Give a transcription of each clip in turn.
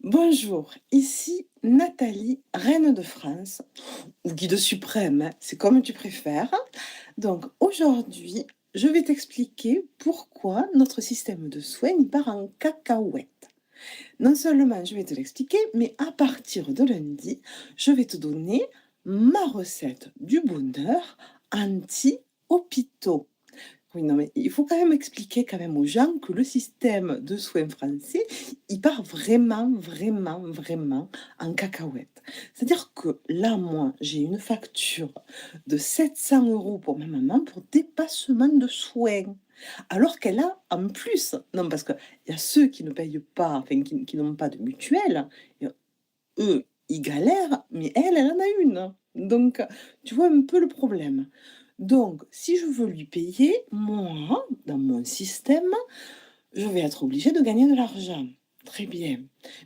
Bonjour, ici Nathalie, reine de France, ou guide suprême, hein, c'est comme tu préfères. Donc aujourd'hui, je vais t'expliquer pourquoi notre système de soins il part en cacahuète. Non seulement je vais te l'expliquer, mais à partir de lundi, je vais te donner ma recette du bonheur anti-hôpitaux. Oui, non, mais il faut quand même expliquer quand même aux gens que le système de soins français, il part vraiment, vraiment, vraiment en cacahuète. C'est-à-dire que là, moi, j'ai une facture de 700 € pour ma maman pour dépassement de soins. Alors qu'elle a en plus, non, parce qu'il y a ceux qui ne payent pas, enfin, qui n'ont pas de mutuelle, et eux, ils galèrent, mais elle en a une. Donc, tu vois un peu le problème. Donc, si je veux lui payer, moi, dans mon système, je vais être obligée de gagner de l'argent. Très bien.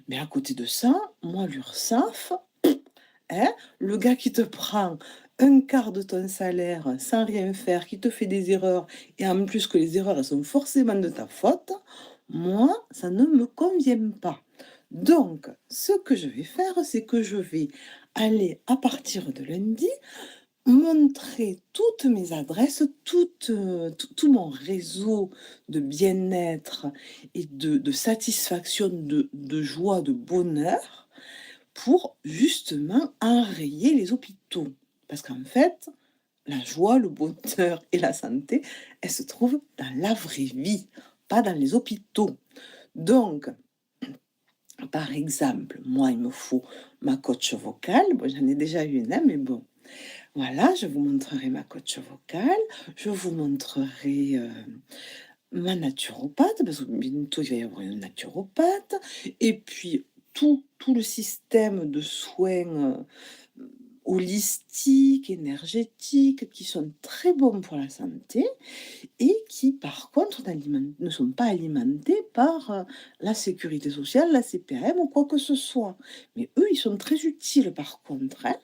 Mais à côté de ça, moi, l'URSSAF, hein, le gars qui te prend un quart de ton salaire sans rien faire, qui te fait des erreurs, et en plus que les erreurs, elles sont forcément de ta faute, moi, ça ne me convient pas. Donc, ce que je vais faire, c'est que je vais aller à partir de lundi montrer toutes mes adresses, tout mon réseau de bien-être et de satisfaction, de joie, de bonheur, pour justement enrayer les hôpitaux. Parce qu'en fait, la joie, le bonheur et la santé, elles se trouvent dans la vraie vie, pas dans les hôpitaux. Donc, par exemple, moi, il me faut ma coach vocale. Bon, j'en ai déjà une, hein, mais bon. Voilà, je vous montrerai ma coach vocale, je vous montrerai, ma naturopathe, parce que bientôt il va y avoir une naturopathe et puis tout le système de soins, holistiques, énergétiques, qui sont très bons pour la santé et qui, par contre, ne sont pas alimentés par la sécurité sociale, la CPAM ou quoi que ce soit. Mais eux, ils sont très utiles, par contre, hein.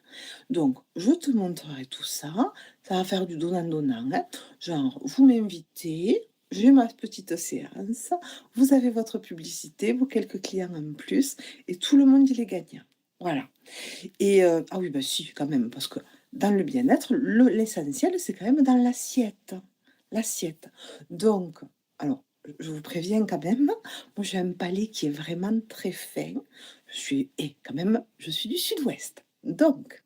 Donc, je te montrerai tout ça. Ça va faire du donnant-donnant, hein. Genre, vous m'invitez, j'ai ma petite séance, vous avez votre publicité, vos quelques clients en plus, et tout le monde, il est gagnant. Voilà. Et ah oui, bah si, quand même, parce que dans le bien-être, l'essentiel, c'est quand même dans l'assiette. L'assiette. Donc, alors, je vous préviens quand même, moi j'ai un palais qui est vraiment très fin. Et quand même, je suis du sud-ouest. Donc,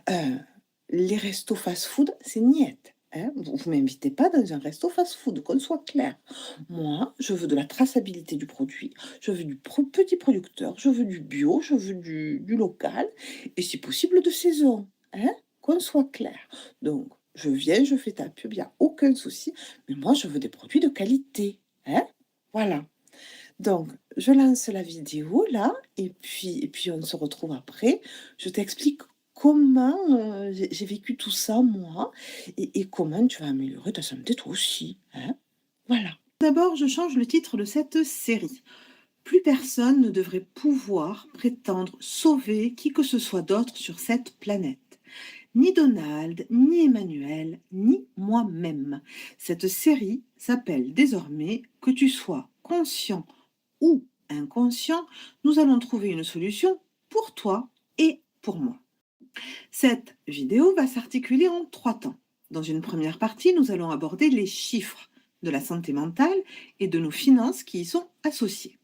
heu, les restos fast-food, c'est niet, hein. Vous m'invitez pas dans un resto fast-food, qu'on soit clair. Moi, je veux de la traçabilité du produit, je veux du petit producteur, je veux du bio, je veux du local et si possible de saison, hein, qu'on soit clair. Donc je viens, je fais ta pub, il y a aucun souci, mais moi je veux des produits de qualité, hein. Voilà. Donc je lance la vidéo là et puis on se retrouve après. Je t'explique comment, j'ai vécu tout ça moi et comment tu vas améliorer ta santé toi aussi, hein. Voilà. D'abord, je change le titre de cette série. Plus personne ne devrait pouvoir prétendre sauver qui que ce soit d'autre sur cette planète. Ni Donald, ni Emmanuel, ni moi-même. Cette série s'appelle désormais Que tu sois conscient ou inconscient, nous allons trouver une solution pour toi et pour moi. Cette vidéo va s'articuler en 3 temps. Dans une première partie, nous allons aborder les chiffres de la santé mentale et de nos finances qui y sont associées.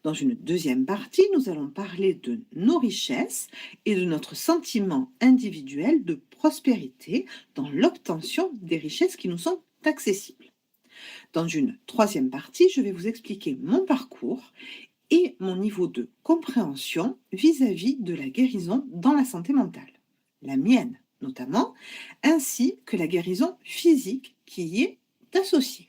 Dans une deuxième partie, nous allons parler de nos richesses et de notre sentiment individuel de prospérité dans l'obtention des richesses qui nous sont accessibles. Dans une troisième partie, je vais vous expliquer mon parcours et mon niveau de compréhension vis-à-vis de la guérison dans la santé mentale, la mienne notamment, ainsi que la guérison physique qui y est associée.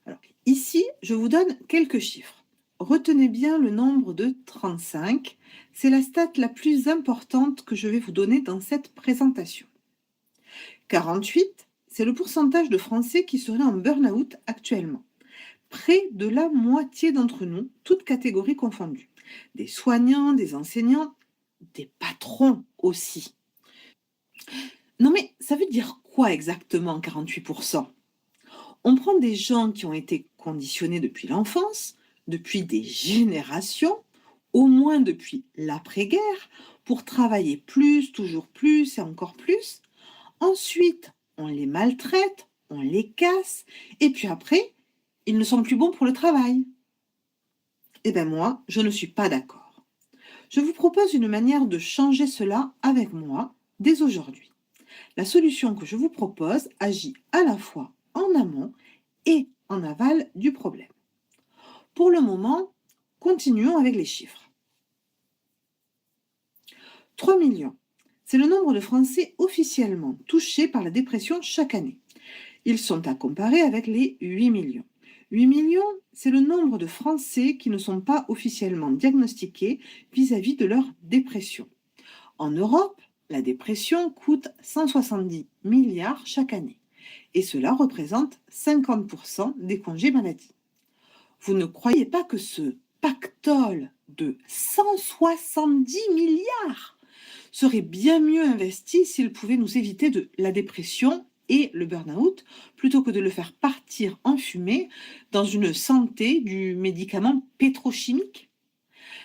Alors, ici, je vous donne quelques chiffres. Retenez bien le nombre de 35, c'est la stat la plus importante que je vais vous donner dans cette présentation. 48, c'est le pourcentage de Français qui seraient en burn-out actuellement. Près de la moitié d'entre nous, toutes catégories confondues. Des soignants, des enseignants, des patrons aussi. Non mais ça veut dire quoi exactement 48%? On prend des gens qui ont été conditionnés depuis l'enfance, depuis des générations, au moins depuis l'après-guerre, pour travailler plus, toujours plus et encore plus. Ensuite, on les maltraite, on les casse, et puis après, ils ne sont plus bons pour le travail. Eh bien moi, je ne suis pas d'accord. Je vous propose une manière de changer cela avec moi dès aujourd'hui. La solution que je vous propose agit à la fois en amont et en aval du problème. Pour le moment, continuons avec les chiffres. 3 millions, c'est le nombre de Français officiellement touchés par la dépression chaque année. Ils sont à comparer avec les 8 millions. 8 millions, c'est le nombre de Français qui ne sont pas officiellement diagnostiqués vis-à-vis de leur dépression. En Europe, la dépression coûte 170 milliards chaque année, et cela représente 50% des congés maladie. Vous ne croyez pas que ce pactole de 170 milliards serait bien mieux investi s'il pouvait nous éviter de la dépression et le burn-out, plutôt que de le faire partir en fumée dans une santé du médicament pétrochimique?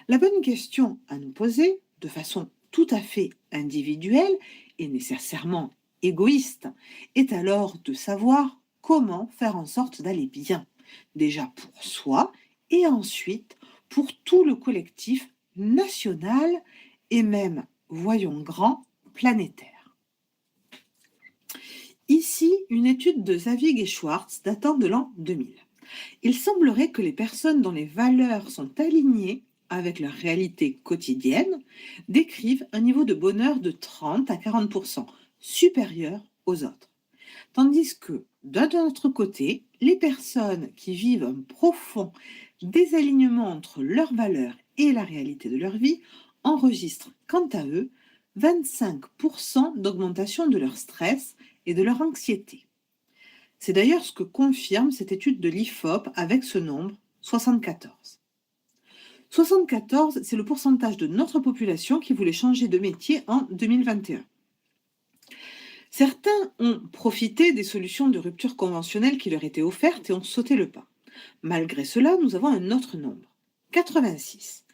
La bonne question à nous poser, de façon tout à fait individuelle et nécessairement égoïste, est alors de savoir comment faire en sorte d'aller bien, déjà pour soi et ensuite pour tout le collectif national et même, voyons grand, planétaire. Ici, une étude de Zavig et Schwartz datant de l'an 2000. Il semblerait que les personnes dont les valeurs sont alignées avec leur réalité quotidienne décrivent un niveau de bonheur de 30 à 40% supérieur aux autres. Tandis que, d'un autre côté, les personnes qui vivent un profond désalignement entre leurs valeurs et la réalité de leur vie enregistrent, quant à eux, 25% d'augmentation de leur stress et de leur anxiété. C'est d'ailleurs ce que confirme cette étude de l'IFOP avec ce nombre, 74. 74, c'est le pourcentage de notre population qui voulait changer de métier en 2021. Certains ont profité des solutions de rupture conventionnelle qui leur étaient offertes et ont sauté le pas. Malgré cela, nous avons un autre nombre, 86.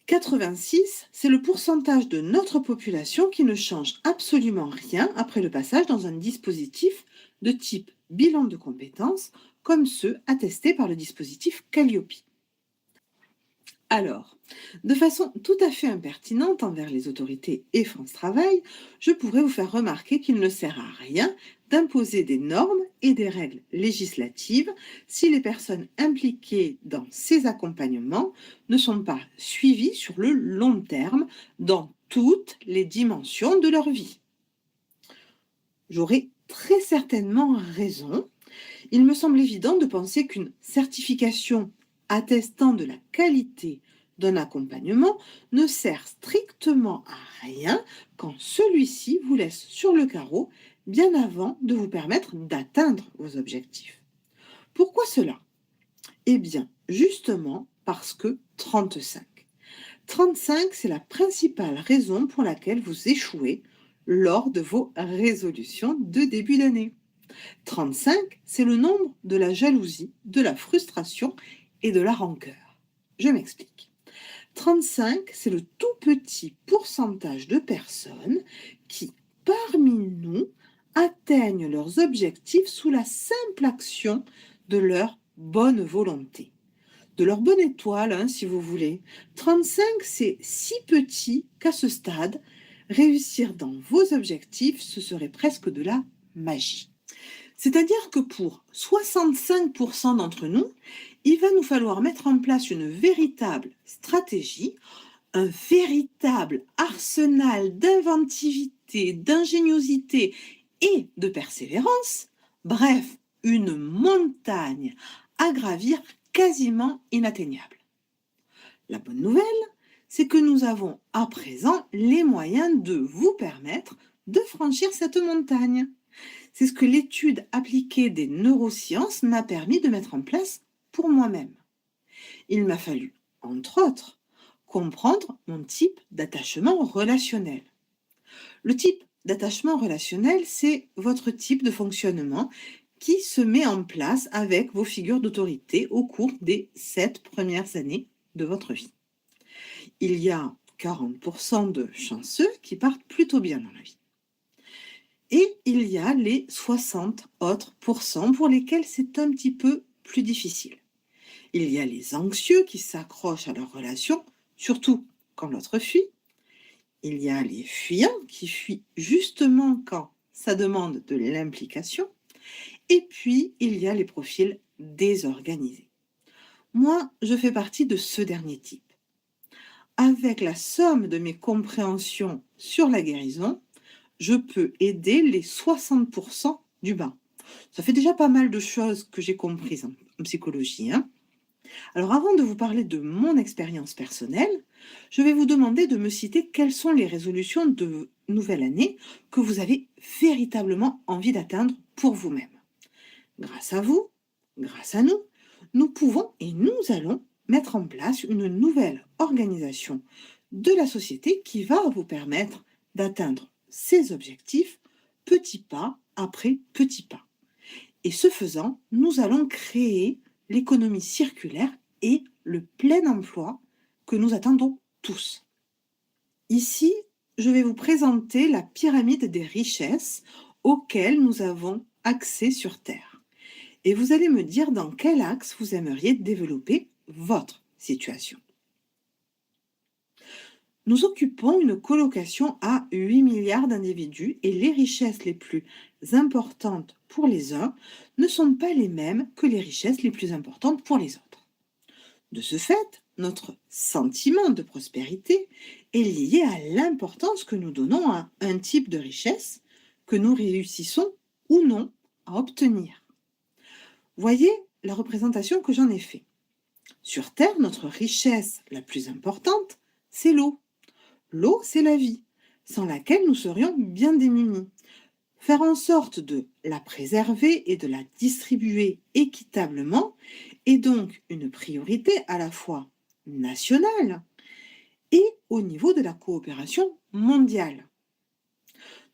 86, c'est le pourcentage de notre population qui ne change absolument rien après le passage dans un dispositif de type bilan de compétences, comme ceux attestés par le dispositif Calliope. Alors, de façon tout à fait impertinente envers les autorités et France Travail, je pourrais vous faire remarquer qu'il ne sert à rien d'imposer des normes et des règles législatives si les personnes impliquées dans ces accompagnements ne sont pas suivies sur le long terme dans toutes les dimensions de leur vie. J'aurais très certainement raison. Il me semble évident de penser qu'une certification attestant de la qualité d'un accompagnement ne sert strictement à rien quand celui-ci vous laisse sur le carreau bien avant de vous permettre d'atteindre vos objectifs. Pourquoi cela? Eh bien, justement parce que 35. 35, c'est la principale raison pour laquelle vous échouez lors de vos résolutions de début d'année. 35, c'est le nombre de la jalousie, de la frustration et de la rancœur. Je m'explique. 35, c'est le tout petit pourcentage de personnes qui, parmi nous, atteignent leurs objectifs sous la simple action de leur bonne volonté. De leur bonne étoile, hein, si vous voulez. 35, c'est si petit qu'à ce stade, réussir dans vos objectifs, ce serait presque de la magie. C'est-à-dire que pour 65% d'entre nous, il va nous falloir mettre en place une véritable stratégie, un véritable arsenal d'inventivité, d'ingéniosité et de persévérance, bref, une montagne à gravir quasiment inatteignable. La bonne nouvelle, c'est que nous avons à présent les moyens de vous permettre de franchir cette montagne. C'est ce que l'étude appliquée des neurosciences m'a permis de mettre en place pour moi-même. Il m'a fallu, entre autres, comprendre mon type d'attachement relationnel. Le type d'attachement relationnel, c'est votre type de fonctionnement qui se met en place avec vos figures d'autorité au cours des 7 premières années de votre vie. il y a 40% de chanceux qui partent plutôt bien dans la vie. Et il y a les 60 autres pourcents pour lesquels c'est un petit peu plus difficile. Il y a les anxieux qui s'accrochent à leur relation, surtout quand l'autre fuit. Il y a les fuyants qui fuient justement quand ça demande de l'implication. Et puis, il y a les profils désorganisés. Moi, je fais partie de ce dernier type. Avec la somme de mes compréhensions sur la guérison, je peux aider les 60% du bas. Ça fait déjà pas mal de choses que j'ai comprises en psychologie, hein. Alors avant de vous parler de mon expérience personnelle, je vais vous demander de me citer quelles sont les résolutions de nouvelle année que vous avez véritablement envie d'atteindre pour vous-même. Grâce à vous, grâce à nous, nous pouvons et nous allons mettre en place une nouvelle organisation de la société qui va vous permettre d'atteindre ces objectifs petit pas après petit pas. Et ce faisant, nous allons créer l'économie circulaire et le plein emploi que nous attendons tous. Ici, je vais vous présenter la pyramide des richesses auxquelles nous avons accès sur Terre. Et vous allez me dire dans quel axe vous aimeriez développer votre situation. Nous occupons une colocation à 8 milliards d'individus et les richesses les plus importantes pour les uns ne sont pas les mêmes que les richesses les plus importantes pour les autres. De ce fait, notre sentiment de prospérité est lié à l'importance que nous donnons à un type de richesse que nous réussissons ou non à obtenir. Voyez la représentation que j'en ai faite. Sur Terre, notre richesse la plus importante, c'est l'eau. L'eau, c'est la vie, sans laquelle nous serions bien démunis. Faire en sorte de la préserver et de la distribuer équitablement est donc une priorité à la fois nationale et au niveau de la coopération mondiale.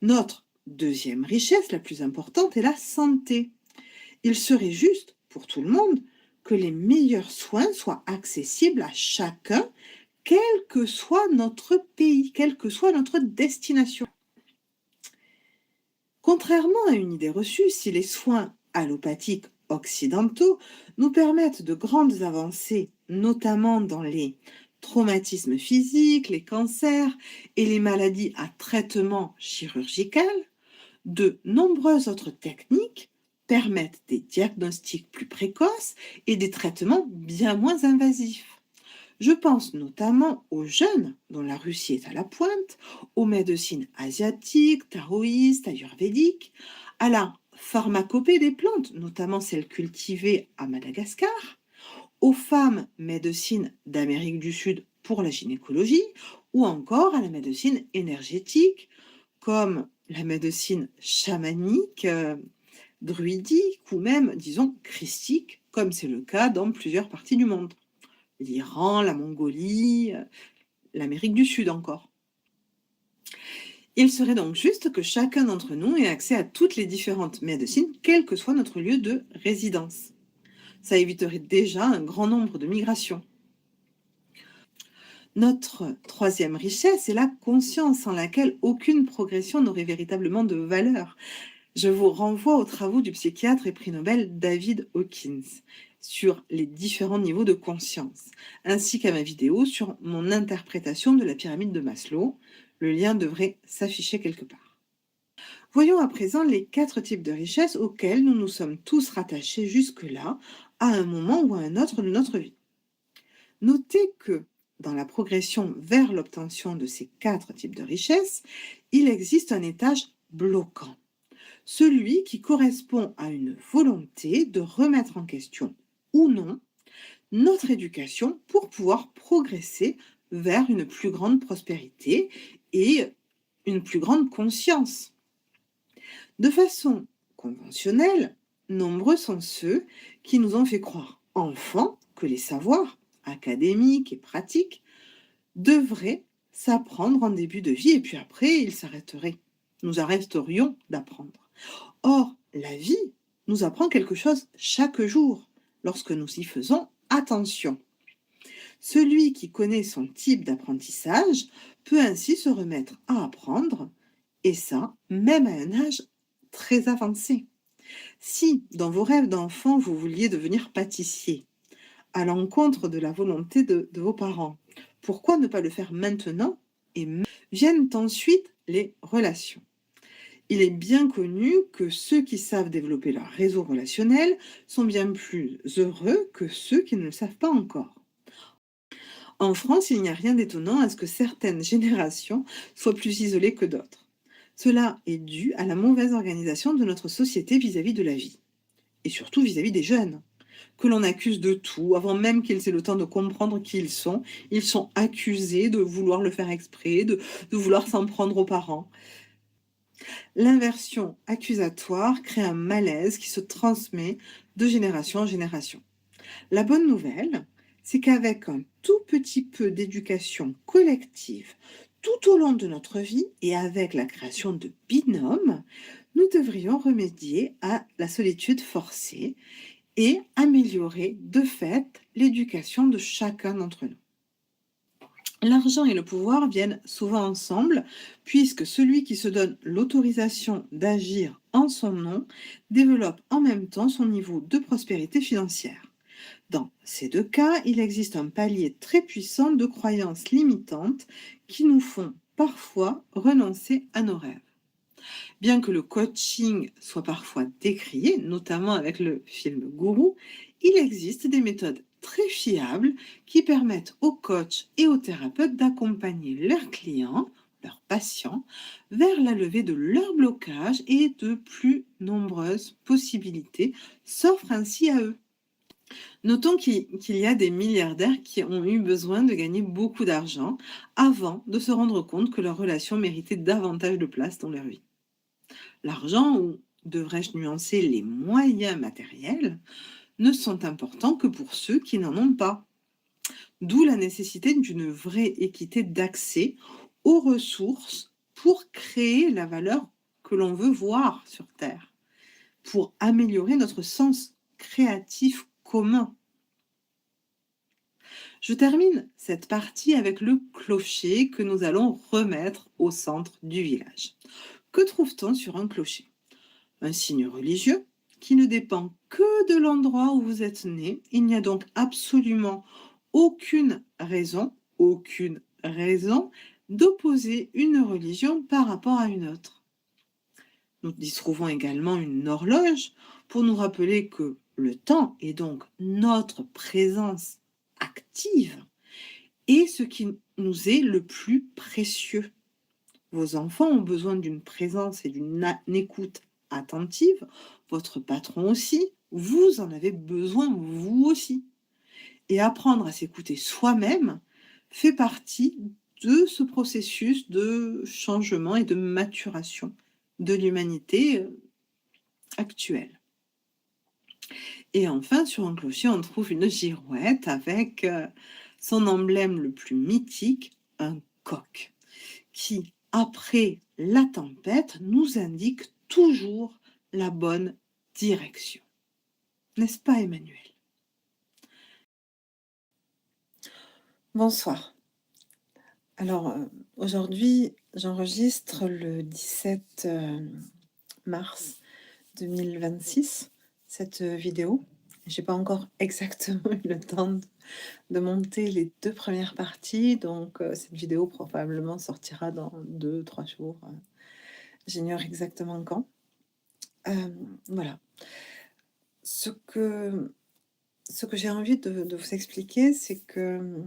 Notre deuxième richesse la plus importante est la santé. Il serait juste pour tout le monde que les meilleurs soins soient accessibles à chacun, quel que soit notre pays, quelle que soit notre destination. Contrairement à une idée reçue, si les soins allopathiques occidentaux nous permettent de grandes avancées, notamment dans les traumatismes physiques, les cancers et les maladies à traitement chirurgical, de nombreuses autres techniques permettent des diagnostics plus précoces et des traitements bien moins invasifs. Je pense notamment aux jeunes, dont la Russie est à la pointe, aux médecines asiatiques, taoïstes, ayurvédiques, à la pharmacopée des plantes, notamment celles cultivées à Madagascar, aux femmes médecines d'Amérique du Sud pour la gynécologie, ou encore à la médecine énergétique, comme la médecine chamanique, druidique, ou même, disons, christique, comme c'est le cas dans plusieurs parties du monde. L'Iran, la Mongolie, l'Amérique du Sud encore. Il serait donc juste que chacun d'entre nous ait accès à toutes les différentes médecines, quel que soit notre lieu de résidence. Ça éviterait déjà un grand nombre de migrations. Notre troisième richesse est la conscience, sans laquelle aucune progression n'aurait véritablement de valeur. Je vous renvoie aux travaux du psychiatre et prix Nobel David Hawkins sur les différents niveaux de conscience, ainsi qu'à ma vidéo sur mon interprétation de la pyramide de Maslow. Le lien devrait s'afficher quelque part. Voyons à présent les 4 types de richesses auxquels nous nous sommes tous rattachés jusque-là, à un moment ou à un autre de notre vie. Notez que, dans la progression vers l'obtention de ces 4 types de richesses, il existe un étage bloquant, celui qui correspond à une volonté de remettre en question ou non notre éducation pour pouvoir progresser vers une plus grande prospérité et une plus grande conscience. De façon conventionnelle, nombreux sont ceux qui nous ont fait croire, enfants, que les savoirs académiques et pratiques devraient s'apprendre en début de vie et puis après ils s'arrêteraient. Nous arrêterions d'apprendre. Or, la vie nous apprend quelque chose chaque jour lorsque nous y faisons attention. Celui qui connaît son type d'apprentissage peut ainsi se remettre à apprendre, et ça, même à un âge très avancé. Si, dans vos rêves d'enfant, vous vouliez devenir pâtissier, à l'encontre de la volonté de vos parents, pourquoi ne pas le faire maintenant? Viennent ensuite les relations. Il est bien connu que ceux qui savent développer leur réseau relationnel sont bien plus heureux que ceux qui ne le savent pas encore. En France, il n'y a rien d'étonnant à ce que certaines générations soient plus isolées que d'autres. Cela est dû à la mauvaise organisation de notre société vis-à-vis de la vie, et surtout vis-à-vis des jeunes, que l'on accuse de tout, avant même qu'ils aient le temps de comprendre qui ils sont accusés de vouloir le faire exprès, de vouloir s'en prendre aux parents. L'inversion accusatoire crée un malaise qui se transmet de génération en génération. La bonne nouvelle, c'est qu'avec un tout petit peu d'éducation collective tout au long de notre vie et avec la création de binômes, nous devrions remédier à la solitude forcée et améliorer de fait l'éducation de chacun d'entre nous. L'argent et le pouvoir viennent souvent ensemble, puisque celui qui se donne l'autorisation d'agir en son nom développe en même temps son niveau de prospérité financière. Dans ces deux cas, il existe un palier très puissant de croyances limitantes qui nous font parfois renoncer à nos rêves. Bien que le coaching soit parfois décrié, notamment avec le film Gourou, il existe des méthodes très fiables qui permettent aux coachs et aux thérapeutes d'accompagner leurs clients, leurs patients, vers la levée de leurs blocages et de plus nombreuses possibilités s'offrent ainsi à eux. Notons qu'il y a des milliardaires qui ont eu besoin de gagner beaucoup d'argent avant de se rendre compte que leur relation méritait davantage de place dans leur vie. L'argent, ou devrais-je nuancer les moyens matériels, ne sont importants que pour ceux qui n'en ont pas. D'où la nécessité d'une vraie équité d'accès aux ressources pour créer la valeur que l'on veut voir sur Terre, pour améliorer notre sens créatif commun. Je termine cette partie avec le clocher que nous allons remettre au centre du village. Que trouve-t-on sur un clocher? Un signe religieux qui ne dépend que de l'endroit où vous êtes né. Il n'y a donc absolument aucune raison d'opposer une religion par rapport à une autre. Nous y trouvons également une horloge pour nous rappeler que le temps est donc notre présence active et ce qui nous est le plus précieux. Vos enfants ont besoin d'une présence et d'une écoute attentive, votre patron aussi, vous en avez besoin vous aussi. Et apprendre à s'écouter soi-même fait partie de ce processus de changement et de maturation de l'humanité actuelle. Et enfin, sur un clocher, on trouve une girouette avec son emblème le plus mythique, un coq, qui, après la tempête, nous indique toujours la bonne direction. N'est-ce pas, Emmanuel? Bonsoir. Alors, aujourd'hui, j'enregistre le 17 mars 2026 cette vidéo. J'ai pas encore exactement eu le temps de monter les 2 premières parties, donc cette vidéo probablement sortira dans 2-3 jours, j'ignore exactement quand. Voilà. Ce que j'ai envie de vous expliquer, c'est que,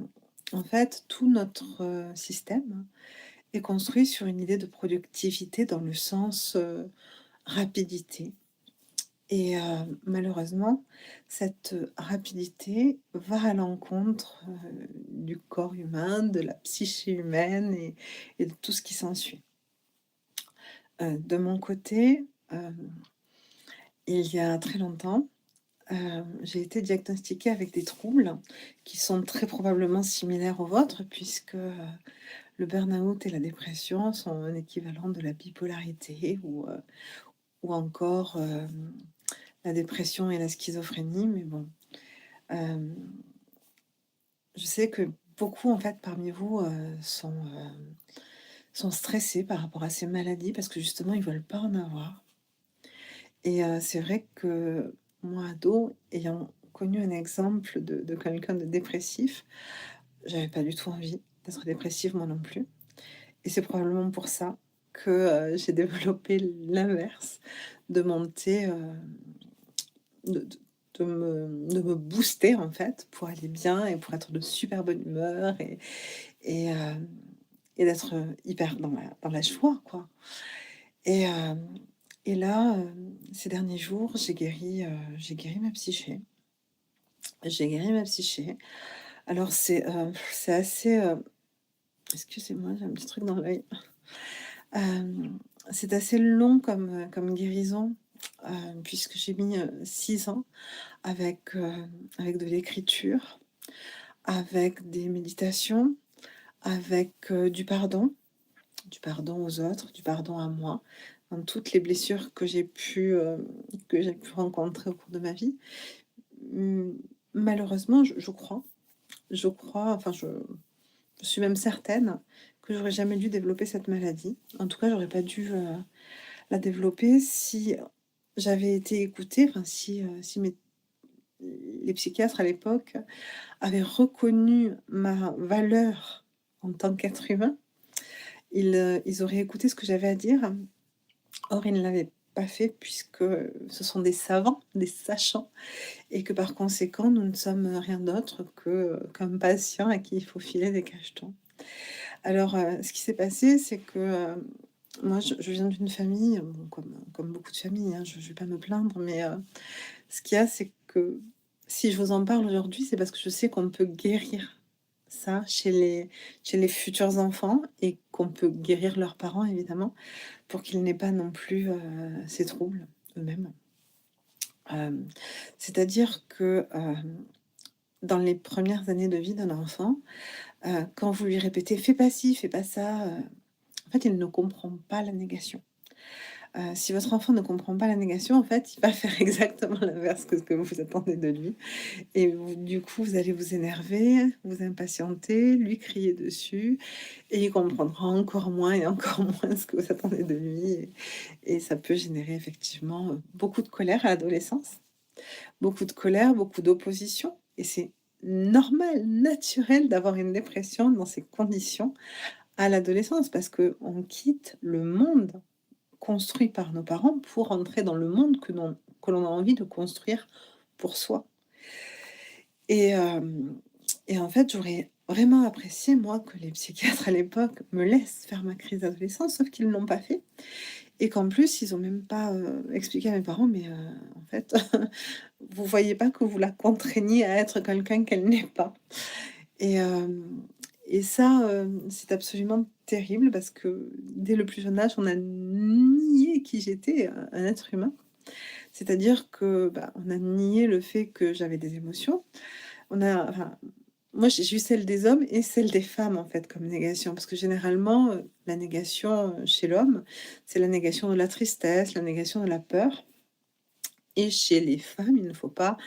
en fait, tout notre système est construit sur une idée de productivité dans le sens rapidité. Et malheureusement, cette rapidité va à l'encontre du corps humain, de la psyché humaine et de tout ce qui s'ensuit. De mon côté, il y a très longtemps, j'ai été diagnostiquée avec des troubles qui sont très probablement similaires aux vôtres puisque, le burn-out et la dépression sont un équivalent de la bipolarité ou encore, la dépression et la schizophrénie, mais bon, je sais que beaucoup, en fait, parmi vous, sont stressés par rapport à ces maladies parce que justement, ils veulent pas en avoir et c'est vrai que moi, ado, ayant connu un exemple de quelqu'un de dépressif, j'avais pas du tout envie d'être dépressive moi non plus et c'est probablement pour ça que, j'ai développé l'inverse, de monter, de de me booster en fait pour aller bien et pour être de super bonne humeur et hem et d'être, hyper dans la joie quoi et hem et là, ces derniers jours, j'ai guéri ma psyché. J'ai guéri ma psyché. Alors c'est assez, excusez-moi, j'ai un petit truc dans l'œil. Hem, c'est assez long comme guérison, puisque j'ai mis, 6 ans avec, avec de l'écriture, avec des méditations, avec, du pardon aux autres, du pardon à moi, dans toutes les blessures que j'ai pu rencontrer au cours de ma vie. Mmh, malheureusement, je crois, enfin je suis même certaine que j'aurais jamais dû développer cette maladie. En tout cas, j'aurais pas dû, la développer si j'avais été écoutée, enfin si les psychiatres à l'époque avaient reconnu ma valeur en tant qu'être humain. Ils auraient écouté ce que j'avais à dire. Or, ils ne l'avaient pas fait puisque, ce sont des savants, des sachants et que par conséquent, nous ne sommes rien d'autre qu'un patient à qui il faut filer des cachetons. Alors, ce qui s'est passé, c'est que, moi je viens d'une famille, bon comme beaucoup de familles, hein, je vais pas me plaindre, mais, ce qu'il y a, c'est que si je vous en parle aujourd'hui, c'est parce que je sais qu'on peut guérir ça chez les futurs enfants et qu'on peut guérir leurs parents évidemment, pour qu'ils n'aient pas non plus, ces troubles eux-mêmes. Hem, c'est-à-dire que, dans les premières années de vie d'un enfant, quand vous lui répétez: «Fais pas ci, fais pas ça», en fait, il ne comprend pas la négation. Si votre enfant ne comprend pas la négation, en fait, il va faire exactement l'inverse que ce que vous attendez de lui et du coup, vous allez vous énerver, vous impatienter, lui crier dessus et il comprendra encore moins et encore moins ce que vous attendez de lui et ça peut générer effectivement, beaucoup de colère à l'adolescence, beaucoup de colère, beaucoup d'opposition et c'est normal, naturel d'avoir une dépression dans ces conditions à l'adolescence parce qu'on quitte le monde construit par nos parents pour entrer dans le monde que l'on a envie de construire pour soi et en fait, j'aurais vraiment apprécié, moi, que les psychiatres à l'époque me laissent faire ma crise d'adolescence, sauf qu'ils ne l'ont pas fait et qu'en plus, ils ont même pas, expliqué à mes parents: «Mais, en fait, vous voyez pas que vous la contraignez à être quelqu'un qu'elle n'est pas?» et ça, c'est absolument terrible parce que dès le plus jeune âge, on a nié qui j'étais, un être humain. C'est-à-dire que, bah, on a nié le fait que j'avais des émotions. Enfin, moi, j'ai eu celle des hommes et celle des femmes, en fait, comme négation. Parce que généralement, la négation, chez l'homme, c'est la négation de la tristesse, la négation de la peur et chez les femmes, il ne faut pas,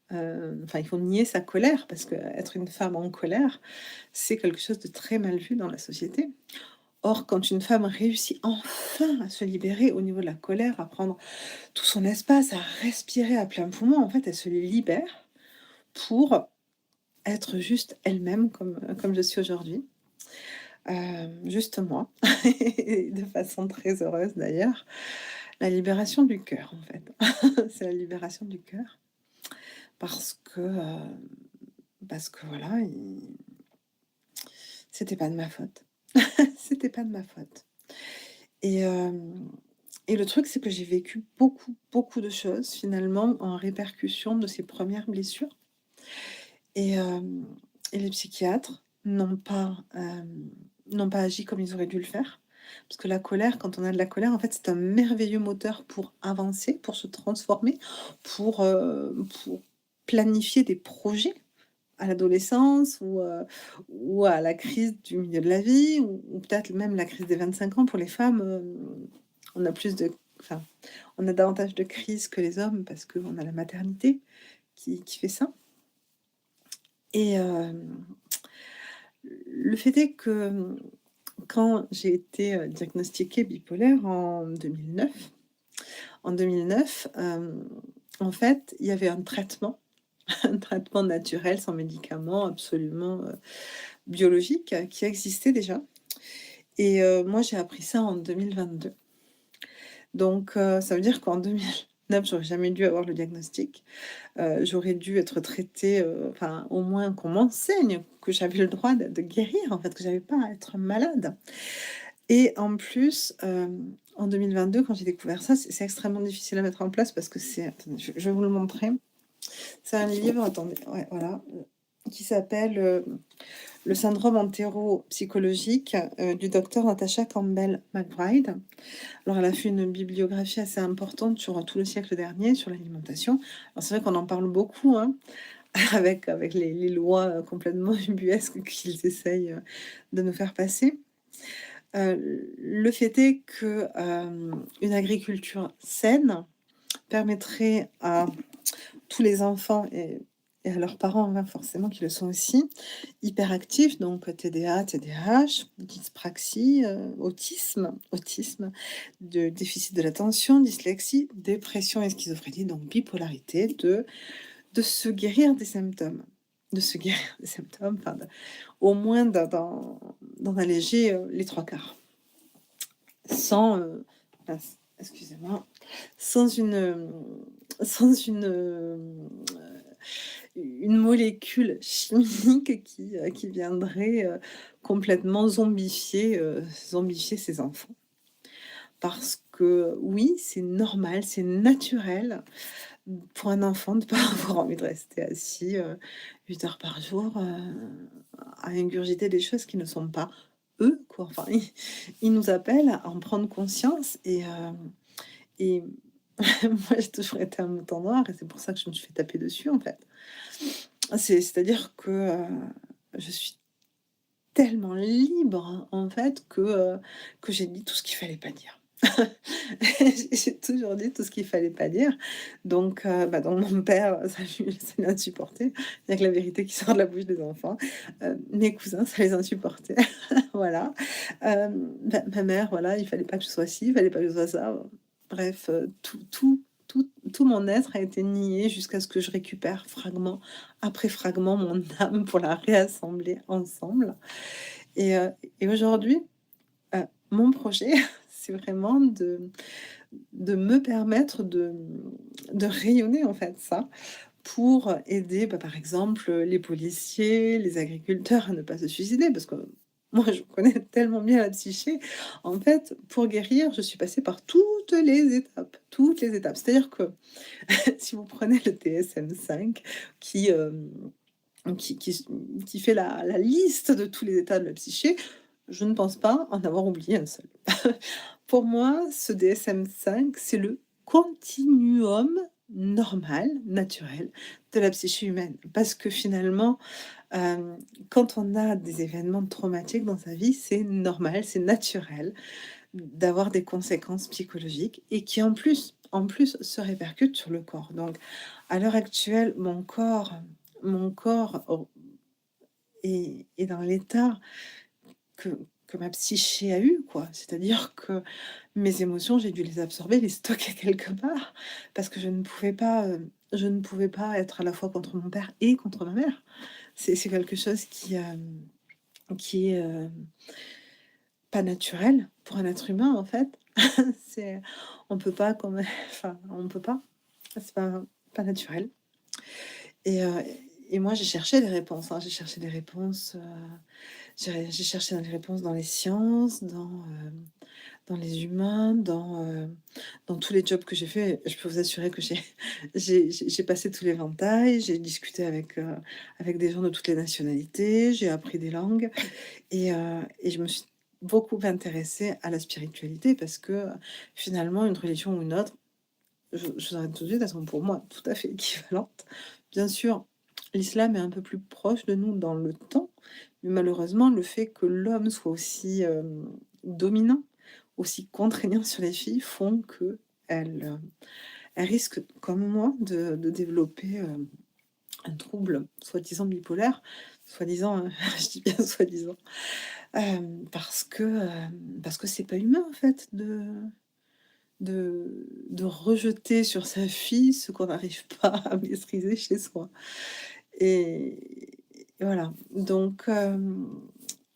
enfin, il faut nier sa colère parce qu'être une femme en colère, c'est quelque chose de très mal vu dans la société. Or, quand une femme réussit enfin à se libérer au niveau de la colère, à prendre tout son espace, à respirer à plein poumon, en fait, elle se libère pour être juste elle-même comme je suis aujourd'hui. Juste moi et de façon très heureuse d'ailleurs. La libération du cœur, en fait. C'est la libération du cœur parce que voilà, c'était pas de ma faute. C'était pas de ma faute et le truc, c'est que j'ai vécu beaucoup, beaucoup de choses finalement en répercussion de ces premières blessures et les psychiatres n'ont pas agi comme ils auraient dû le faire. Parce que la colère, quand on a de la colère, en fait, c'est un merveilleux moteur pour avancer, pour se transformer, pour planifier des projets à l'adolescence ou à la crise du milieu de la vie ou peut-être même la crise des 25 ans pour les femmes, on a plus de enfin, on a davantage de crises que les hommes parce qu'on a la maternité qui fait ça et fait est que, quand j'ai été, diagnostiquée bipolaire en 2009, en fait, il y avait un traitement, un traitement naturel sans médicaments, absolument, biologique, qui existait déjà et moi j'ai appris ça en 2022. Donc ça veut dire qu'en 2009, j'aurais jamais dû avoir le diagnostic. J'aurais dû être traitée, enfin, au moins qu'on m'enseigne que j'avais le droit de guérir, en fait, que j'avais pas à être malade et en plus, en 2022, quand j'ai découvert ça, c'est extrêmement difficile à mettre en place parce que c'est attendez, je vais vous le montrer. C'est un livre, attendez, ouais, voilà, qui s'appelle, Le syndrome entéropsychologique, du docteur Natasha Campbell McBride. Alors elle a fait une bibliographie assez importante sur tout le siècle dernier, sur l'alimentation. Alors c'est vrai qu'on en parle beaucoup, hein, avec les lois, complètement ubuesques qu'ils essayent, de nous faire passer. Le fait est que, une agriculture saine permettrait à tous les enfants et à leurs parents, hein, forcément qui le sont aussi, hyperactifs, donc TDA, TDAH, dyspraxie, autisme, de déficit de l'attention, dyslexie, dépression et schizophrénie, donc bipolarité, de se guérir des symptômes. De se guérir des symptômes, enfin, au moins d'en alléger les trois quarts. Sans, mince, excusez-moi, sans une molécule chimique qui viendrait, complètement zombifier ces enfants. Parce que oui, c'est normal, c'est naturel pour un enfant de pas avoir envie de rester assis, 8 heures par jour, à ingurgiter des choses qui ne sont pas eux, quoi. Enfin, ils nous appellent à en prendre conscience et moi, j'ai toujours été un mouton noir et c'est pour ça que je me suis fait taper dessus, en fait. C'est-à-dire que, je suis tellement libre, en fait, que j'ai dit tout ce qu'il fallait pas dire. J'ai toujours dit tout ce qu'il fallait pas dire. Donc donc mon père, ça lui a insupporté. Il y a que la vérité qui sort de la bouche des enfants. Mes cousins, ça les insupportait. Voilà. Ma mère, voilà, il fallait pas que je sois ci, il fallait pas que je sois ça. Bref, tout mon être a été nié jusqu'à ce que je récupère fragment après fragment mon âme pour la réassembler ensemble et aujourd'hui, mon projet, c'est vraiment de me permettre de rayonner, en fait, ça, pour aider, bah, par exemple, les policiers, les agriculteurs à ne pas se suicider. Parce que moi, je connais tellement bien la psyché. En fait, pour guérir, je suis passée par toutes les étapes, toutes les étapes. C'est-à-dire que si vous prenez le DSM-5 qui, qui qui qui fait la liste de tous les états de la psyché, je ne pense pas en avoir oublié un seul. Pour moi, ce DSM-5, c'est le continuum normal, naturel de la psyché humaine. Parce que finalement, quand on a des événements traumatiques dans sa vie, c'est normal, c'est naturel d'avoir des conséquences psychologiques et qui en plus se répercutent sur le corps. Donc à l'heure actuelle, mon corps est dans l'état que ma psyché a eu, quoi. C'est-à-dire que mes émotions, j'ai dû les absorber, les stocker quelque part, parce que je ne pouvais pas être à la fois contre mon père et contre ma mère. C'est quelque chose qui est, pas naturel pour un être humain, en fait. C'est on peut pas comme enfin, on peut pas, c'est pas naturel et heu et moi j'ai cherché des réponses, hein. J'ai cherché des réponses, j'ai cherché des réponses dans les sciences, dans les humains, dans tous les jobs que j'ai fait. Je peux vous assurer que j'ai passé tous les éventails, j'ai discuté avec des gens de toutes les nationalités, j'ai appris des langues et je me suis beaucoup intéressée à la spiritualité parce que, finalement, une religion ou une autre, je vous arrête tout de suite, elles sont pour moi tout à fait équivalentes. Bien sûr, l'islam est un peu plus proche de nous dans le temps, mais malheureusement, le fait que l'homme soit aussi, dominant, aussi contraignant sur les filles font qu'elles, elles risquent, comme moi, de développer, un trouble soi-disant bipolaire, Soi-disant, hein, je dis bien soi-disant, parce que c'est pas humain, en fait, de rejeter sur sa fille ce qu'on n'arrive pas à maîtriser chez soi et voilà. Donc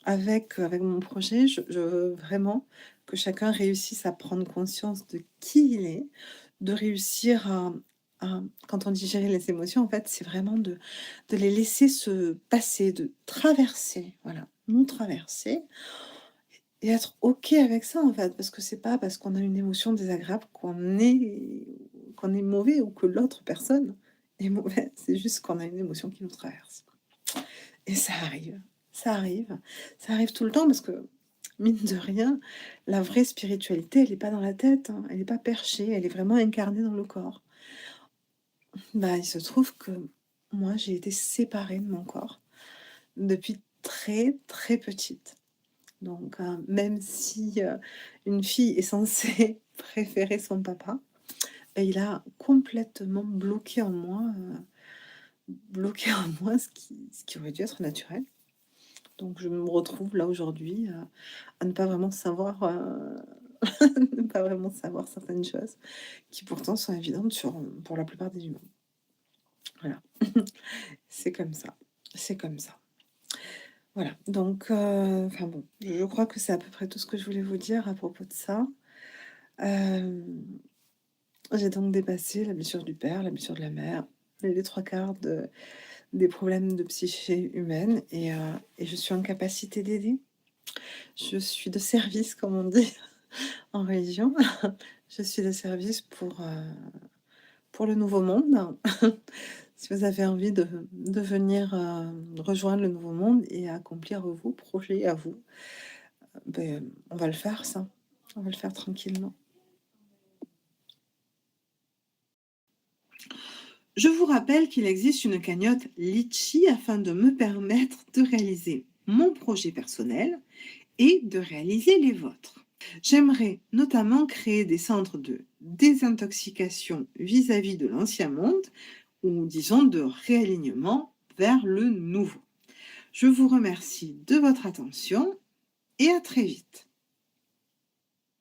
avec mon projet, je veux vraiment que chacun réussisse à prendre conscience de qui il est, de réussir à quand on dit gérer les émotions, en fait, c'est vraiment de les laisser se passer, de traverser, voilà, nous traverser et être OK avec ça, en fait, parce que c'est pas parce qu'on a une émotion désagréable qu'on est mauvais ou que l'autre personne est mauvaise. C'est juste qu'on a une émotion qui nous traverse et ça arrive, ça arrive tout le temps parce que, mine de rien, la vraie spiritualité, elle est pas dans la tête, hein, elle est pas perchée, elle est vraiment incarnée dans le corps. Bah, il se trouve que moi, j'ai été séparée de mon corps depuis très, très petite. Donc, même si, une fille est censée préférer son papa, bah, il a complètement bloqué en moi ce qui aurait dû être naturel. Donc je me retrouve là aujourd'hui, à ne pas vraiment savoir, ne pas vraiment savoir certaines choses qui pourtant sont évidentes pour la plupart des humains. Voilà, c'est comme ça, c'est comme ça. Voilà, donc enfin bon, je crois que c'est à peu près tout ce que je voulais vous dire à propos de ça. Hem, j'ai donc dépassé la blessure du père, la blessure de la mère, les 3/4 des problèmes de psyché humaine et je suis en capacité d'aider. Je suis de service, comme on dit en religion. Je suis de service pour le nouveau monde. Si vous avez envie de venir, rejoindre le nouveau monde et accomplir vos projets à vous, on va le faire ça. On va le faire tranquillement. Je vous rappelle qu'il existe une cagnotte Litchi afin de me permettre de réaliser mon projet personnel et de réaliser les vôtres. J'aimerais notamment créer des centres de désintoxication vis-à-vis de l'ancien monde ou disons de réalignement vers le nouveau. Je vous remercie de votre attention et à très vite.